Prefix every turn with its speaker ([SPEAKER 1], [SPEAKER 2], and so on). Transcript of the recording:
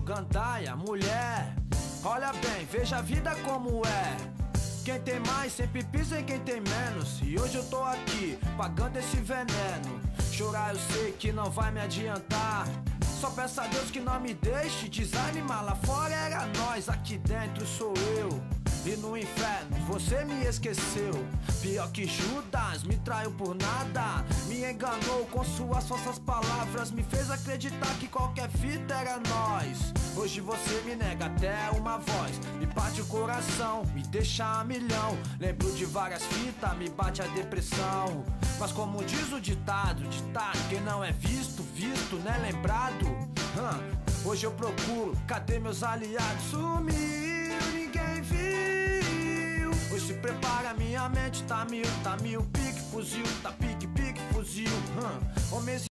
[SPEAKER 1] Gandaia, mulher, olha bem, veja a vida como é. Quem tem mais sempre pisa em quem tem menos. E hoje eu tô aqui, pagando esse veneno. Chorar eu sei que não vai me adiantar. Só peço a Deus que não me deixe desanimar. Lá fora era nós, aqui dentro sou eu. E no inferno você me esqueceu. Pior que Judas, me traiu por nada. Me enganou com suas falsas palavras. Me fez acreditar que qualquer fita era nós. Hoje você me nega até uma voz. Me parte o coração, me deixa a milhão. Lembro de várias fitas, me bate a depressão. Mas como diz o ditado, quem não é visto, visto, né, lembrado. Hoje eu procuro, cadê meus aliados? Sumiu, ninguém viu. Hoje se prepara, minha mente tá mil, pique fuzil, tá pique fuzil. Homens